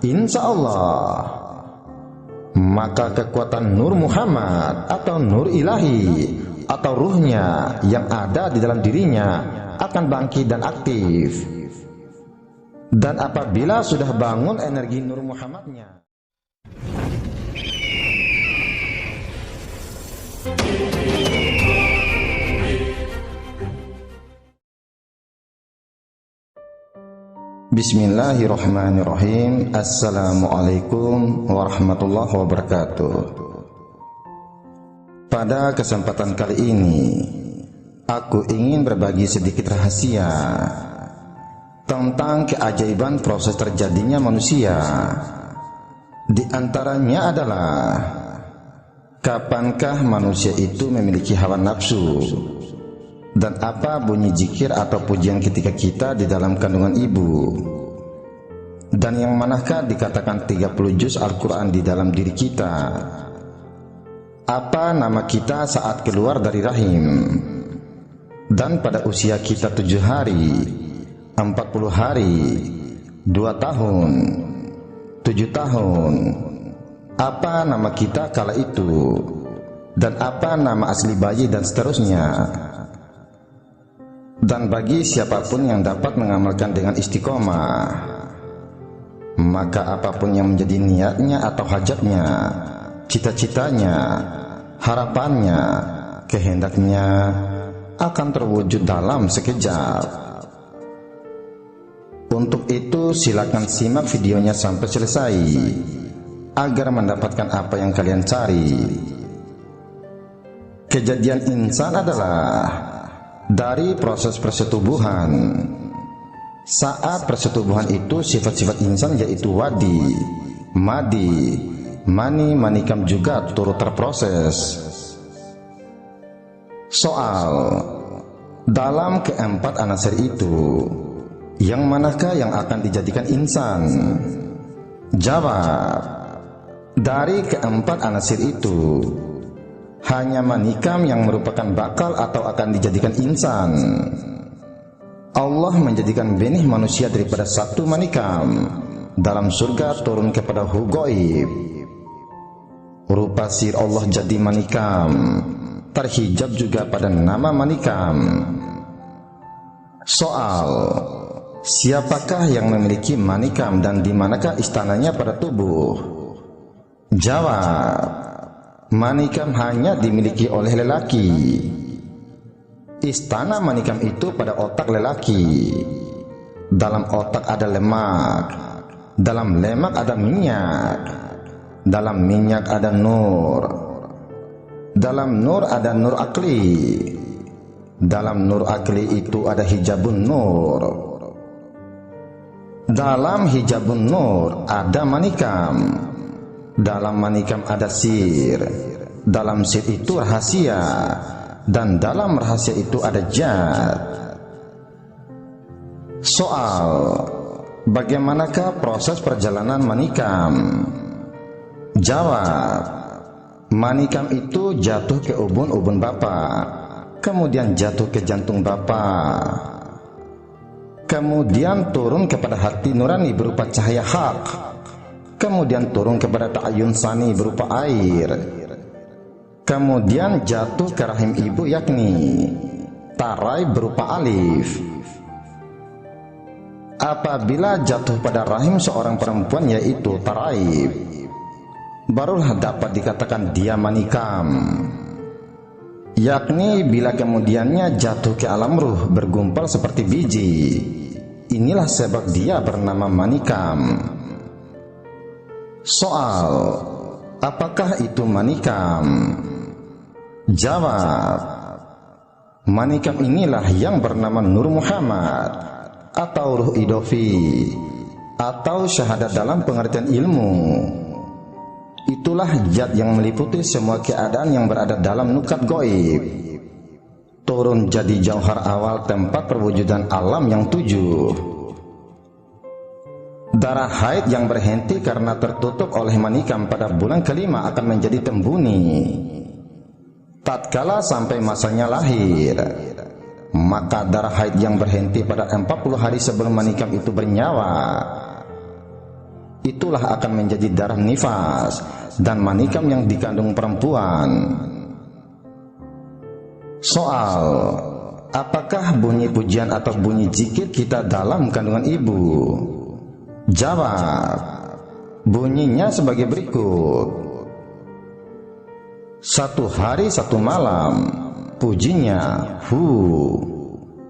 insya Allah, maka kekuatan Nur Muhammad atau Nur Ilahi atau ruhnya yang ada di dalam dirinya akan bangkit dan aktif. Dan apabila sudah bangun energi Nur Muhammadnya, Bismillahirrahmanirrahim. Assalamualaikum warahmatullahi wabarakatuh. Pada kesempatan kali ini, aku ingin berbagi sedikit rahasia tentang keajaiban proses terjadinya manusia. Di antaranya adalah, kapankah manusia itu memiliki hawa nafsu? Dan apa bunyi zikir atau pujian ketika kita di dalam kandungan ibu? Dan yang manakah dikatakan 30 juz Al-Quran di dalam diri kita? Apa nama kita saat keluar dari rahim? Dan pada usia kita 7 hari, 40 hari, 2 tahun, 7 tahun, apa nama kita kala itu? Dan apa nama asli bayi dan seterusnya? Dan bagi siapapun yang dapat mengamalkan dengan istiqomah, maka apapun yang menjadi niatnya atau hajatnya, cita-citanya, harapannya, kehendaknya akan terwujud dalam sekejap. Untuk itu silakan simak videonya sampai selesai agar mendapatkan apa yang kalian cari. Kejadian insan adalah dari proses persetubuhan. Saat persetubuhan itu sifat-sifat insan yaitu wadi, madi, mani, manikam juga turut terproses. Soal, dalam keempat anasir itu, yang manakah yang akan dijadikan insan? Jawab, dari keempat anasir itu hanya manikam yang merupakan bakal atau akan dijadikan insan. Allah menjadikan benih manusia daripada satu manikam dalam surga turun kepada Hugoib. Rupa sir Allah jadi manikam, terhijab juga pada nama manikam. Soal, siapakah yang memiliki manikam dan di manakah istananya pada tubuh? Jawab, manikam hanya dimiliki oleh lelaki. Istana manikam itu pada otak lelaki. Dalam otak ada lemak, dalam lemak ada minyak, dalam minyak ada nur, dalam nur ada nur akli, dalam nur akli itu ada hijabun nur, dalam hijabun nur ada manikam, dalam manikam ada sir, dalam sir itu rahasia, dan dalam rahasia itu ada jad. Soal, bagaimanakah proses perjalanan manikam? Jawab, manikam itu jatuh ke ubun-ubun bapak, kemudian jatuh ke jantung bapak, kemudian turun kepada hati nurani berupa cahaya hak, kemudian turun kepada ta'ayun sani berupa air, kemudian jatuh ke rahim ibu yakni tarai berupa alif. Apabila jatuh pada rahim seorang perempuan yaitu taraib, barulah dapat dikatakan dia manikam, yakni bila kemudiannya jatuh ke alam ruh bergumpal seperti biji. Inilah sebab dia bernama manikam. Soal, apakah itu manikam? Jawab, manikam inilah yang bernama Nur Muhammad atau ruh idofi atau syahadat dalam pengertian ilmu. Itulah zat yang meliputi semua keadaan yang berada dalam nukat goib, turun jadi jauhar awal tempat perwujudan alam yang 7. Darah haid yang berhenti karena tertutup oleh manikam pada bulan kelima akan menjadi tembuni tatkala sampai masanya lahir. Maka darah haid yang berhenti pada 40 hari sebelum manikam itu bernyawa itulah akan menjadi darah nifas dan manikam yang dikandung perempuan. Soal: apakah bunyi pujian atau bunyi zikir kita dalam kandungan ibu? Jawab: bunyinya sebagai berikut. 1 hari 1 malam, pujinya Hu.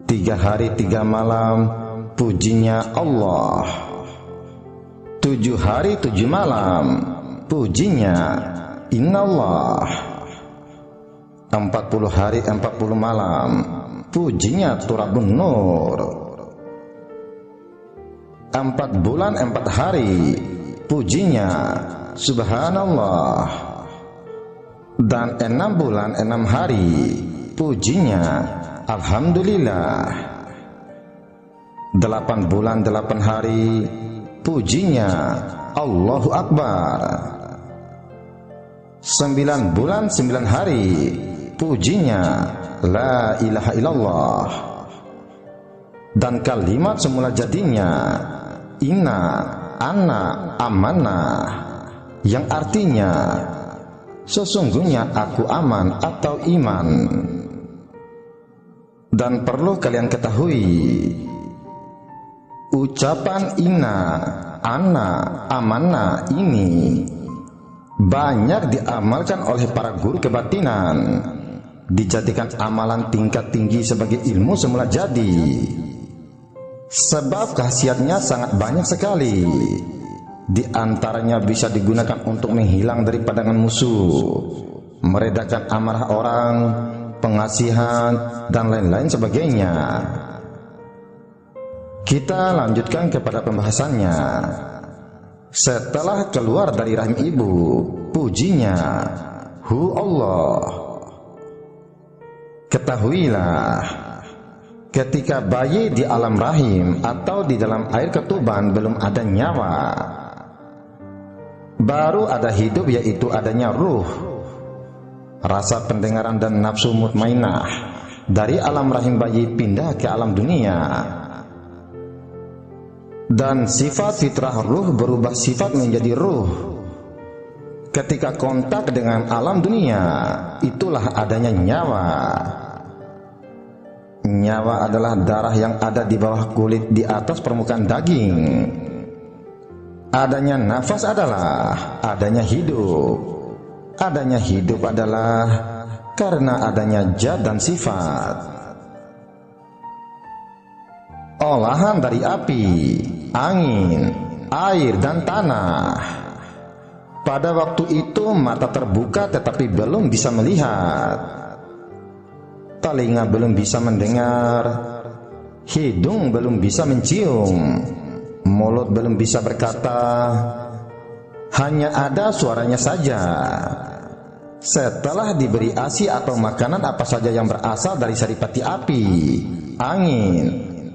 3 hari 3 malam, pujinya Allah. 7 hari 7 malam, pujinya Innallah. 40 hari 40 malam, pujinya Turabun Nur. 4 bulan 4 hari, pujinya Subhanallah. Dan 6 bulan 6 hari, pujinya Alhamdulillah. 8 bulan 8 hari, pujinya Allahu Akbar. 9 bulan 9 hari, pujinya La ilaha illallah. Dan kalimat semula jadinya Inna Ana Amanah, yang artinya sesungguhnya aku aman atau iman. Dan perlu kalian ketahui, ucapan Inna Ana Amanah ini banyak diamalkan oleh para guru kebatinan, dijadikan amalan tingkat tinggi sebagai ilmu semula jadi. Sebab khasiatnya sangat banyak sekali. Di antaranya bisa digunakan untuk menghilang dari pandangan musuh, meredakan amarah orang, pengasihan, dan lain-lain sebagainya. Kita lanjutkan kepada pembahasannya. Setelah keluar dari rahim ibu, pujinya Hu Allah. Ketahuilah, ketika bayi di alam rahim atau di dalam air ketuban belum ada nyawa, baru ada hidup, yaitu adanya ruh, rasa pendengaran dan nafsu mutmainah. Dari alam rahim bayi pindah ke alam dunia, dan sifat fitrah ruh berubah sifat menjadi ruh. Ketika kontak dengan alam dunia, itulah adanya nyawa. Nyawa adalah darah yang ada di bawah kulit di atas permukaan daging. Adanya nafas adalah adanya hidup. Adanya hidup adalah karena adanya zat dan sifat. Olahan dari api, angin, air, dan tanah. Pada waktu itu mata terbuka tetapi belum bisa melihat, telinga belum bisa mendengar, hidung belum bisa mencium, mulut belum bisa berkata, hanya ada suaranya saja. Setelah diberi ASI atau makanan apa saja yang berasal dari saripati api, angin,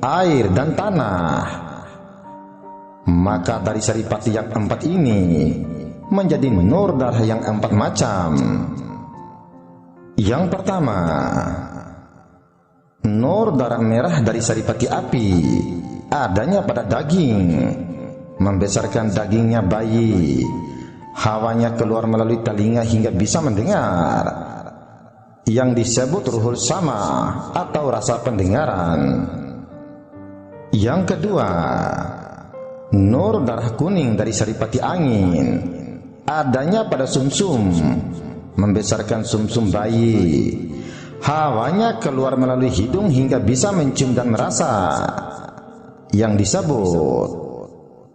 air, dan tanah, maka dari saripati yang 4 ini menjadi nur darah yang 4 macam. Yang pertama, nur darah merah dari saripati api, adanya pada daging, membesarkan dagingnya bayi. Hawanya keluar melalui telinga hingga bisa mendengar, yang disebut ruhul sama atau rasa pendengaran. Yang kedua, nur darah kuning dari saripati angin, adanya pada sumsum, membesarkan sumsum bayi. Hawanya keluar melalui hidung hingga bisa mencium dan merasa, yang disebut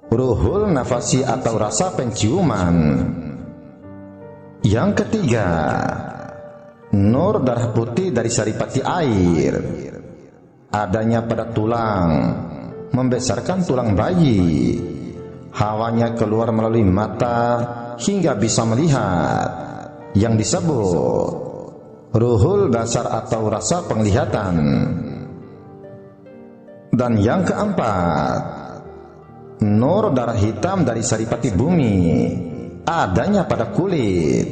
ruhul nafasi atau rasa penciuman. Yang ketiga, nur darah putih dari saripati air, adanya pada tulang, membesarkan tulang bayi. Hawanya keluar melalui mata hingga bisa melihat, yang disebut ruhul basar atau rasa penglihatan. Dan yang keempat, nur darah hitam dari saripati bumi, adanya pada kulit,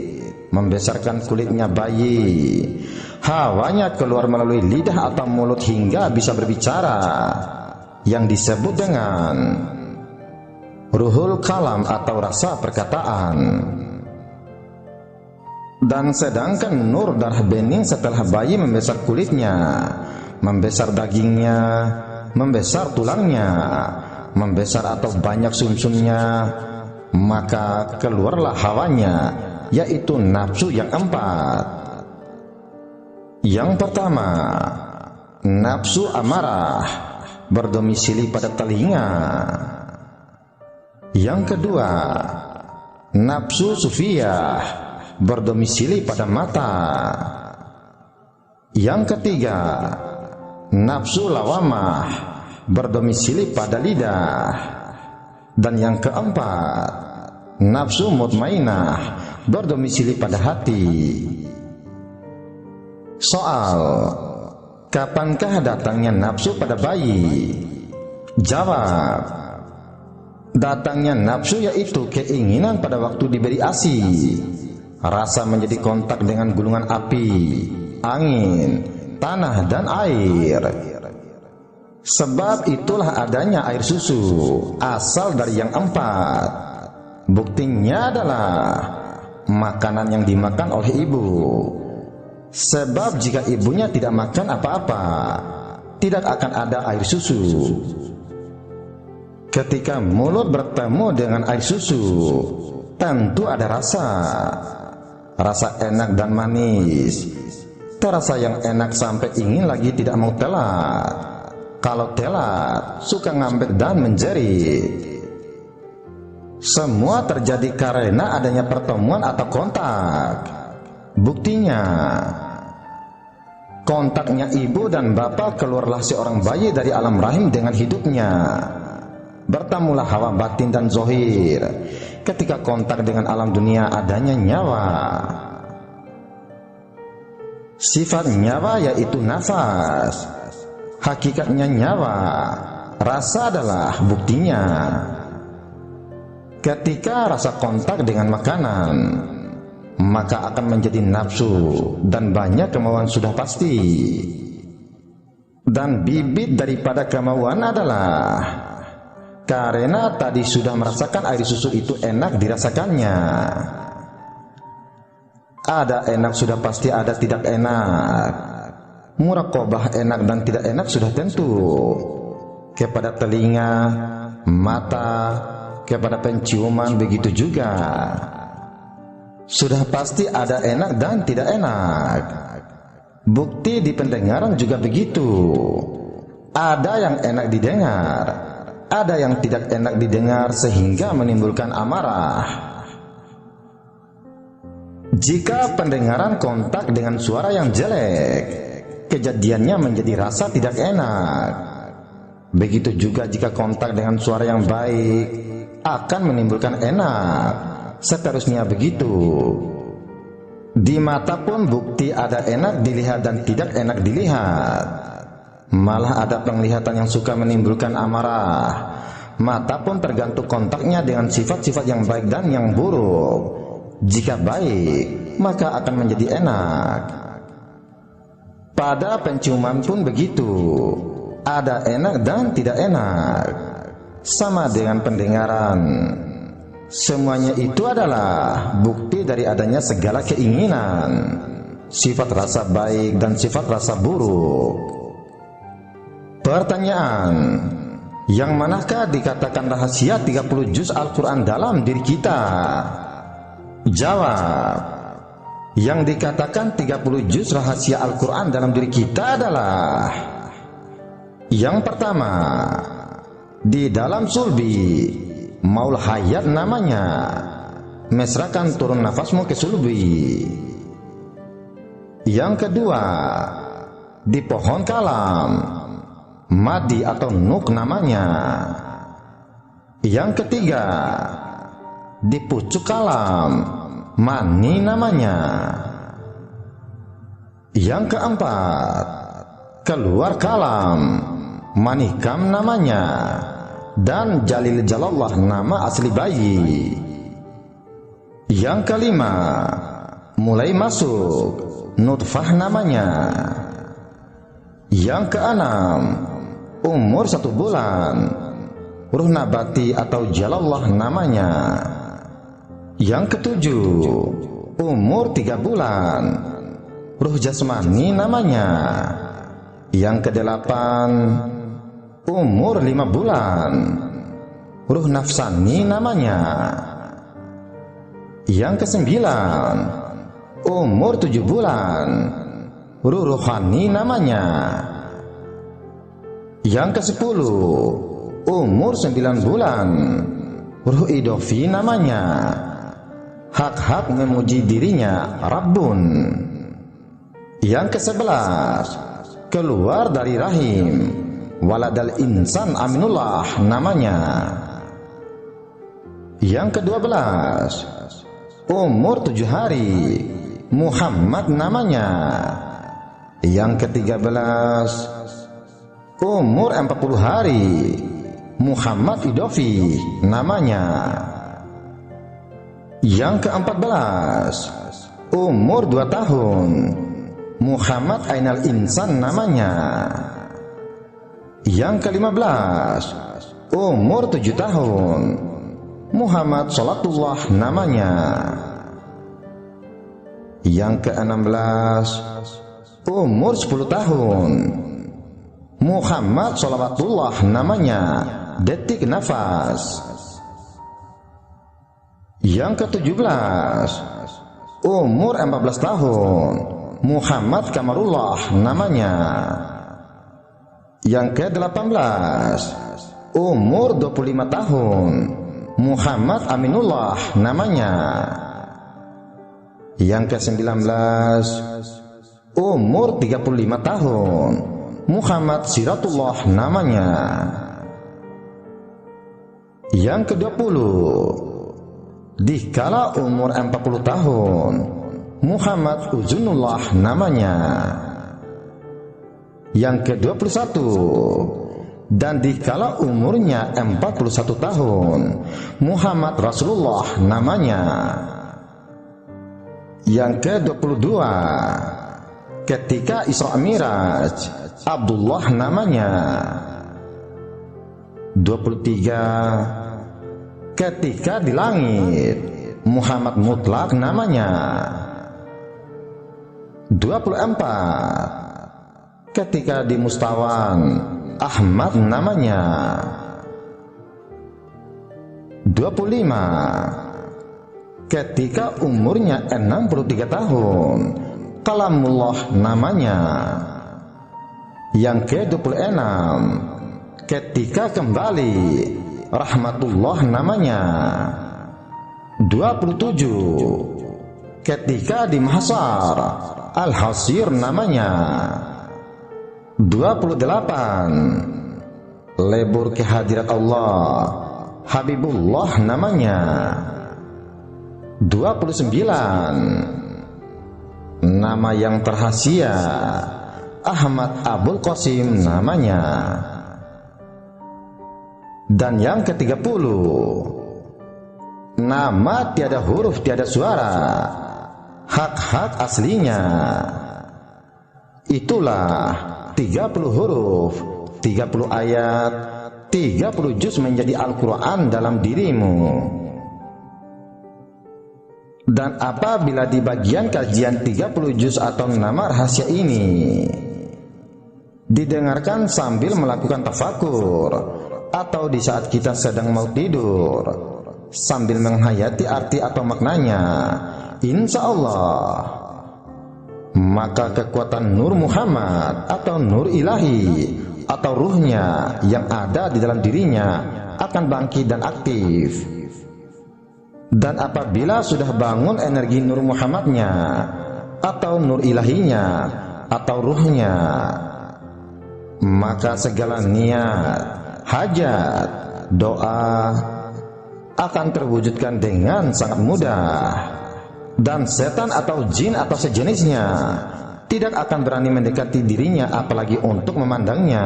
membesarkan kulitnya bayi. Hawanya keluar melalui lidah atau mulut hingga bisa berbicara, yang disebut dengan ruhul kalam atau rasa perkataan. Dan sedangkan nur darah bening setelah bayi membesar kulitnya, membesar dagingnya, membesar tulangnya, membesar atau banyak sumsumnya, maka keluarlah hawanya, yaitu nafsu yang empat. Yang pertama, nafsu amarah, berdomisili pada telinga. Yang kedua, nafsu sufiyah, berdomisili pada mata. Yang ketiga, nafsu lawamah, berdomisili pada lidah. Dan yang keempat, nafsu mutmainah, berdomisili pada hati. Soal: kapankah datangnya nafsu pada bayi? Jawab: datangnya nafsu yaitu keinginan pada waktu diberi ASI, rasa menjadi kontak dengan gulungan api, angin, tanah, dan air. Sebab itulah adanya air susu, asal dari yang empat. Buktinya adalah makanan yang dimakan oleh ibu. Sebab jika ibunya tidak makan apa-apa, tidak akan ada air susu. Ketika mulut bertemu dengan air susu, tentu ada rasa enak dan manis. Terasa yang enak sampai ingin lagi tidak mau telat. Kalau telat, suka ngambek dan menjerit. Semua terjadi karena adanya pertemuan atau kontak. Buktinya, kontaknya ibu dan bapak, keluarlah seorang bayi dari alam rahim dengan hidupnya. Bertemulah hawa batin dan zohir. Ketika kontak dengan alam dunia, adanya nyawa. Sifat nyawa yaitu nafas. Hakikatnya nyawa, rasa adalah buktinya. Ketika rasa kontak dengan makanan, maka akan menjadi nafsu dan banyak kemauan sudah pasti. Dan bibit daripada kemauan adalah karena tadi sudah merasakan air susu itu enak dirasakannya. Ada enak sudah pasti ada tidak enak. Muraqabah enak dan tidak enak sudah tentu. Kepada telinga, mata, kepada penciuman begitu juga. Sudah pasti ada enak dan tidak enak. Bukti di pendengaran juga begitu. Ada yang enak didengar, ada yang tidak enak didengar sehingga menimbulkan amarah. Jika pendengaran kontak dengan suara yang jelek, kejadiannya menjadi rasa tidak enak. Begitu juga jika kontak dengan suara yang baik, akan menimbulkan enak. Seterusnya begitu. Di mata pun bukti ada enak dilihat dan tidak enak dilihat. Malah ada penglihatan yang suka menimbulkan amarah. Mata pun tergantung kontaknya dengan sifat-sifat yang baik dan yang buruk. Jika baik, maka akan menjadi enak. Pada penciuman pun begitu. Ada enak dan tidak enak. Sama dengan pendengaran. Semuanya itu adalah bukti dari adanya segala keinginan, sifat rasa baik dan sifat rasa buruk. Pertanyaan: yang manakah dikatakan rahasia 30 juz Al-Quran dalam diri kita? Jawab: yang dikatakan 30 juz rahasia Al-Quran dalam diri kita adalah: yang pertama, di dalam sulbi, maul hayat namanya, mesrakan turun nafasmu ke sulbi. Yang kedua, di pohon kalam, madi atau nuk namanya. Yang ketiga, di pucuk kalam, mani namanya. Yang keempat, keluar kalam, manikam namanya. Dan Jalil Jalallah nama asli bayi. Yang kelima, mulai masuk, nutfah namanya. Yang keenam, umur 1 bulan, ruh nabati atau jalallah namanya. Yang ketujuh, umur 3 bulan, ruh jasmani namanya. Yang kedelapan, umur 5 bulan, ruh nafsani namanya. Yang kesembilan, umur 7 bulan, ruh rohani namanya. Yang kesepuluh, umur 9 bulan, ruh idofi namanya. Hak-hak memuji dirinya Rabbun. Yang ke-11, keluar dari rahim, waladal insan aminullah namanya. Yang ke-12, umur 7 hari, Muhammad namanya. Yang ke-13, umur 40 hari, Muhammad idofi namanya. Yang ke-14, umur 2 tahun, Muhammad Ainal Insan namanya. Yang ke-15, umur 7 tahun, Muhammad Salatullah namanya. Yang ke-16, umur 10 tahun, Muhammad Salawatullah namanya, detik nafas. Yang ke-17, umur 14 tahun, Muhammad Kamarullah namanya. Yang ke-18, umur 25 tahun, Muhammad Aminullah namanya. Yang ke-19, umur 35 tahun, Muhammad Siratullah namanya. Yang ke-20, dikala umur 40 tahun, Muhammad Uzunullah namanya. Yang ke-21, dan dikala umurnya 41 tahun, Muhammad Rasulullah namanya. Yang ke-22, ketika Isra Miraj, Abdullah namanya. 23, ketika di langit, Muhammad Mutlak namanya. 24, ketika di mustawan, Ahmad namanya. 25, ketika umurnya 63 tahun, Kalamullah namanya. Yang ke-26, ketika kembali, Rahmatullah namanya. 27, ketika di mahsyar, Al-Hasir namanya. 28, lebur ke hadirat Allah, Habibullah namanya. 29, nama yang terhasia, Ahmad Abul Qasim namanya. Dan yang ke-30, nama tiada huruf tiada suara, hak-hak aslinya. Itulah 30 huruf, 30 ayat, 30 juz menjadi Al-Quran dalam dirimu. Dan apabila di bagian kajian 30 juz atau nama rahasia ini didengarkan sambil melakukan tafakur, atau di saat kita sedang mau tidur sambil menghayati arti atau maknanya, insya Allah maka kekuatan Nur Muhammad atau Nur Ilahi atau ruhnya yang ada di dalam dirinya akan bangkit dan aktif. Dan apabila sudah bangun energi Nur Muhammadnya atau Nur Ilahinya atau ruhnya, maka segala niat, hajat, doa akan terwujudkan dengan sangat mudah. Dan setan atau jin atau sejenisnya tidak akan berani mendekati dirinya apalagi untuk memandangnya.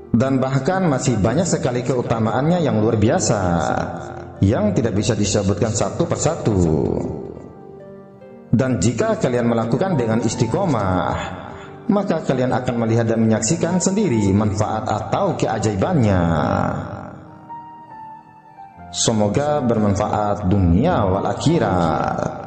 Dan bahkan masih banyak sekali keutamaannya yang luar biasa yang tidak bisa disebutkan satu persatu. Dan jika kalian melakukan dengan istiqomah, maka kalian akan melihat dan menyaksikan sendiri manfaat atau keajaibannya. Semoga bermanfaat dunia wal akhirat.